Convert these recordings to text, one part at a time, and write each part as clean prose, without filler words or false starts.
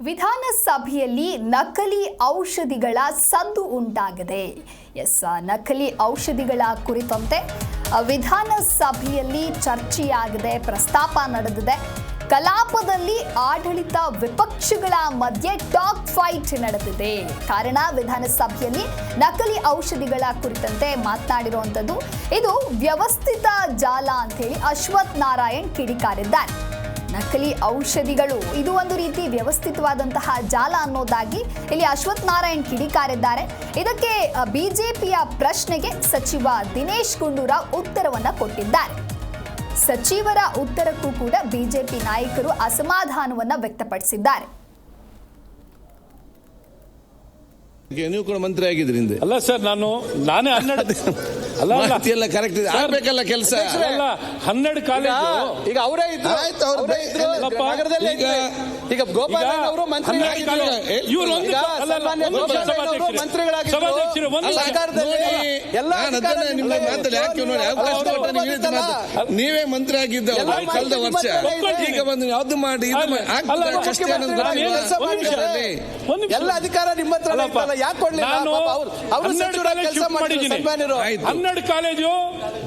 ವಿಧಾನಸಭೆಯಲ್ಲಿ ನಕಲಿ ಔಷಧಿಗಳ ಸದ್ದು ಉಂಟಾಗಿದೆ. ನಕಲಿ ಔಷಧಿಗಳ ಕುರಿತಂತೆ ವಿಧಾನಸಭೆಯಲ್ಲಿ ಚರ್ಚೆಯಾಗಿದೆ, ಪ್ರಸ್ತಾಪ ನಡೆದಿದೆ. ಕಲಾಪದಲ್ಲಿ ಆಡಳಿತ ವಿಪಕ್ಷಗಳ ಮಧ್ಯೆ ಟಾಕ್ ಫೈಟ್ ನಡೆದಿದೆ. ಕಾರಣ ವಿಧಾನಸಭೆಯಲ್ಲಿ ನಕಲಿ ಔಷಧಿಗಳ ಕುರಿತಂತೆ ಮಾತನಾಡಿರುವಂಥದ್ದು. ಇದು ವ್ಯವಸ್ಥಿತ ಜಾಲ ಅಂತ ಹೇಳಿ ಅಶ್ವಥ್ ನಾರಾಯಣ್ ಕಿಡಿಕಾರಿದ್ದಾರೆ. ನಕಲಿ ಔಷಧಿಗಳು ಇದು ಒಂದು ರೀತಿ ವ್ಯವಸ್ಥಿತವಾದಂತಹ ಜಾಲ ಅನ್ನೋದಾಗಿ ಇಲ್ಲಿ ಅಶ್ವಥ್ ನಾರಾಯಣ್ ಕಿಡಿಕಾರಿದ್ದಾರೆ. ಇದಕ್ಕೆ ಬಿಜೆಪಿಯ ಪ್ರಶ್ನೆಗೆ ಸಚಿವ ದಿನೇಶ್ ಗುಂಡೂರಾವ್ ಉತ್ತರವನ್ನ ಕೊಟ್ಟಿದ್ದಾರೆ. ಸಚಿವರ ಉತ್ತರಕ್ಕೂ ಕೂಡ ಬಿಜೆಪಿ ನಾಯಕರು ಅಸಮಾಧಾನವನ್ನ ವ್ಯಕ್ತಪಡಿಸಿದ್ದಾರೆ. ನೀವು ಕೂಡ ಮಂತ್ರಿ ಆಗಿದ್ರಿ ಹಿಂದೆ. ಅಲ್ಲ ಸರ್, ನಾನೇ 12 ಎಲ್ಲ ಕರೆಕ್ಟ್ ಇದೆ, ಆಗ್ಬೇಕಲ್ಲ ಕೆಲಸ. 12 ಕಾಲೇಜು ಈಗ ಅವರೇ ಇದ್ರು, ನಗರದಲ್ಲಿ ಈಗ ಗೋಪಾಲ್ ಅವರು ಮಂತ್ರಿಗಳಾಗಿದ್ರು, ನೀವೇ ಮಂತ್ರಿ ಆಗಿದ್ದವರು ಕಳೆದ ವರ್ಷ. ಈಗ ಬಂದು ಯಾವ್ದು ಮಾಡಿ ಎಲ್ಲ ಅಧಿಕಾರ ನಿಮ್ಮ ಹತ್ರ ಯಾಕೆ ಕೊಡ್ಲಿಲ್ಲ? 12 ಕಾಲೇಜು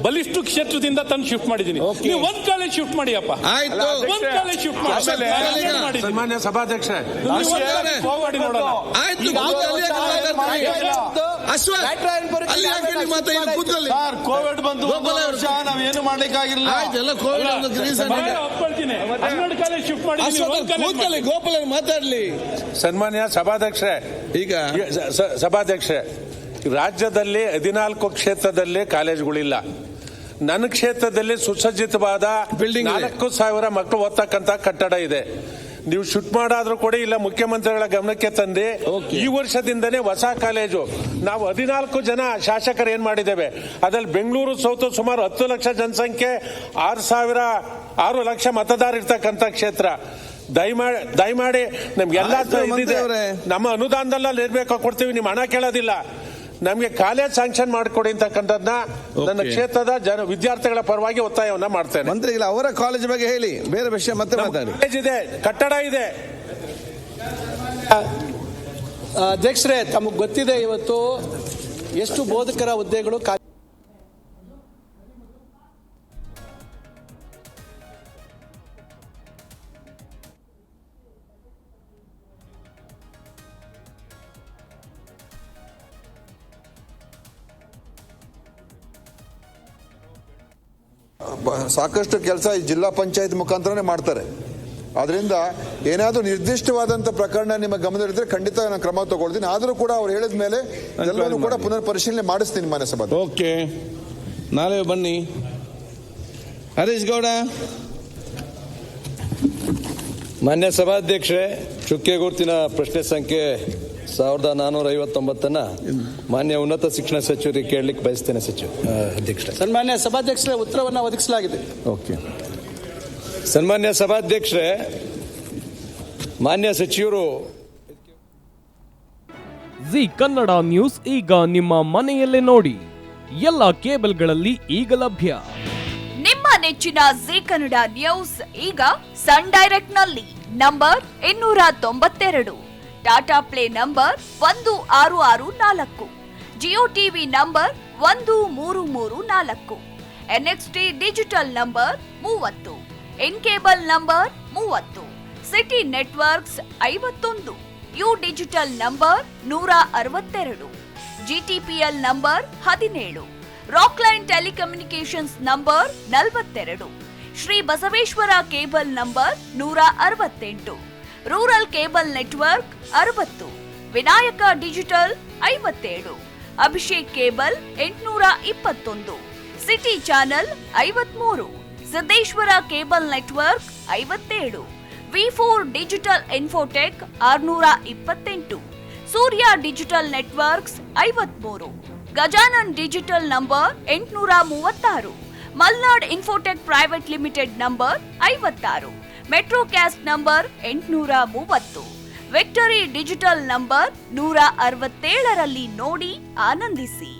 ಬಲಿಷ್ಠ ಕ್ಷೇತ್ರದಿಂದ ತಂದು ಶಿಫ್ಟ್ ಮಾಡಿದ್ದೀನಿ. ನೀವು ಒಂದ್ ಕಾಲೇಜ್ ಶಿಫ್ಟ್ ಮಾಡಿ ಅಪ್ಪ. ಆಯ್ತು, ಒಂದ್ ಕಾಲೇಜ್ ಶಿಫ್ಟ್ ಮಾಡಿ. ಸನ್ಮಾನ್ಯ ಸಭಾಧ್ಯಕ್ಷ, ಕೋವಿಡ್ ಬಂದು ನಾವೇನು ಮಾಡ್ಲಿಕ್ಕಾಗಿಲ್ಲ. 12 ಕಾಲೇಜ್ ಶಿಫ್ಟ್ ಮಾಡಿ. ಗೋಪಾಲ ಮಾತಾಡ್ಲಿ. ಸನ್ಮಾನ್ಯ ಸಭಾಧ್ಯಕ್ಷರೇ, ಈಗ ಸಭಾಧ್ಯಕ್ಷೆ, ರಾಜ್ಯದಲ್ಲಿ 14 ಕ್ಷೇತ್ರದಲ್ಲಿ ಕಾಲೇಜುಗಳಿಲ್ಲ. ನನ್ನ ಕ್ಷೇತ್ರದಲ್ಲಿ ಸುಸಜ್ಜಿತವಾದ 4,000 ಮಕ್ಕಳು ಓದ್ತಕ್ಕಂತ ಕಟ್ಟಡ ಇದೆ. ನೀವು ಶಿಫ್ಟ್ ಮಾಡಾದ್ರೂ ಕೂಡ ಇಲ್ಲ, ಮುಖ್ಯಮಂತ್ರಿಗಳ ಗಮನಕ್ಕೆ ತಂದು ಈ ವರ್ಷದಿಂದನೇ ಹೊಸ ಕಾಲೇಜು. ನಾವು 14 ಜನ ಶಾಸಕರು ಏನ್ ಮಾಡಿದ್ದೇವೆ, ಅದ್ರಲ್ಲಿ ಬೆಂಗಳೂರು ಸೌತ್ ಸುಮಾರು 10 ಲಕ್ಷ ಜನಸಂಖ್ಯೆ, 6 ಲಕ್ಷ ಮತದಾರ ಇರ್ತಕ್ಕಂಥ ಕ್ಷೇತ್ರ. ದಯಮಾಡಿ ನಮ್ಗೆಲ್ಲ ನಮ್ಮ ಅನುದಾನದಲ್ಲ ಇರ್ಬೇಕು, ಕೊಡ್ತೀವಿ, ನಿಮ್ ಹಣ ಕೇಳೋದಿಲ್ಲ. ನಮ್ಗೆ ಕಾಲೇಜ್ ಸ್ಯಾಂಕ್ಷನ್ ಮಾಡಿಕೊಡಿ ಅಂತಕ್ಕಂಥದ್ದನ್ನ ನನ್ನ ಕ್ಷೇತ್ರದ ವಿದ್ಯಾರ್ಥಿಗಳ ಪರವಾಗಿ ಒತ್ತಾಯವನ್ನ ಮಾಡ್ತೇನೆ. ಮಂತ್ರಿಗಳ ಅವರ ಕಾಲೇಜ್ ಬಗ್ಗೆ ಹೇಳಿ, ಬೇರೆ ವಿಷಯ ಮತ್ತೆ ಮಾತಾಡಿ. ಇದೆ, ಕಟ್ಟಡ ಇದೆ. ಅಧ್ಯಕ್ಷರೇ, ತಮಗೆ ಗೊತ್ತಿದೆ ಇವತ್ತು ಎಷ್ಟು ಬೋಧಕರ ಹುದ್ದೆಗಳು ಸಾಕಷ್ಟು ಕೆಲಸ ಈ ಜಿಲ್ಲಾ ಪಂಚಾಯತ್ ಮುಖಾಂತರನೇ ಮಾಡ್ತಾರೆ. ಅದರಿಂದ ಏನಾದರೂ ನಿರ್ದಿಷ್ಟವಾದಂಥ ಪ್ರಕರಣ ನಿಮ್ಮ ಗಮನದಲ್ಲಿದ್ದರೆ ಖಂಡಿತ ನಾನು ಕ್ರಮ ತಗೊಳ್ತೀನಿ. ಆದರೂ ಕೂಡ ಅವ್ರು ಹೇಳಿದ ಮೇಲೆ ಎಲ್ಲರೂ ಕೂಡ ಪುನರ್ ಪರಿಶೀಲನೆ ಮಾಡಿಸ್ತೀನಿ ಮಾನ್ಯ ಸಭಾ. ಓಕೆ, ನಾಳೆ ಬನ್ನಿ. ಹರೀಶ್ ಗೌಡ. ಮಾನ್ಯ ಸಭಾಧ್ಯಕ್ಷರೇ, ಚುಕ್ಕೆ ಗುರುತಿನ ಪ್ರಶ್ನೆ ಸಂಖ್ಯೆ 1459 ಮಾನ್ಯ ಉನ್ನತ ಶಿಕ್ಷಣ ಸಚಿವರಿಗೆ ಕೇಳಲಿಕ್ಕೆ ಬಯಸ್ತೇನೆ. ಅಧ್ಯಕ್ಷರೇ, ಸನ್ಮಾನ್ಯ ಸಭಾಧ್ಯಕ್ಷರೇ, ಉತ್ತರವನ್ನು ಒದಗಿಸಲಾಗಿದೆ. ಓಕೆ. ಸನ್ಮಾನ್ಯ ಸಭಾಧ್ಯಕ್ಷರೇ, ಮಾನ್ಯ ಸಚಿವರು. ಜಿ ಕನ್ನಡ ನ್ಯೂಸ್ ಈಗ ನಿಮ್ಮ ಮನೆಯಲ್ಲೇ ನೋಡಿ. ಎಲ್ಲ ಕೇಬಲ್ಗಳಲ್ಲಿ ಈಗ ಲಭ್ಯ. ನಿಮ್ಮ ನೆಚ್ಚಿನ ಜಿ ಕನ್ನಡ ನ್ಯೂಸ್ ಈಗ ಸನ್ ಡೈರೆಕ್ಟ್ ನಲ್ಲಿ number 292, Tata Play number 1664, Jio TV number 1334, NXT digital number 30, in cable number 30, city networks 51, U digital number 162, GTPL number 17, Rockline telecommunications number 42, Shri Basaveshwara cable number 168, rural cable network 60, Vinayaka digital 57, Abhishek cable 821, city channel 53, Siddeshwara cable network 57, V4 digital infotech 628, Surya digital networks 53, Gajanan digital number 836, Malnad infotech private limited number 56, Metrocast number 830, victory digital number 167ರಲ್ಲಿ ನೋಡಿ ಆನಂದಿಸಿ.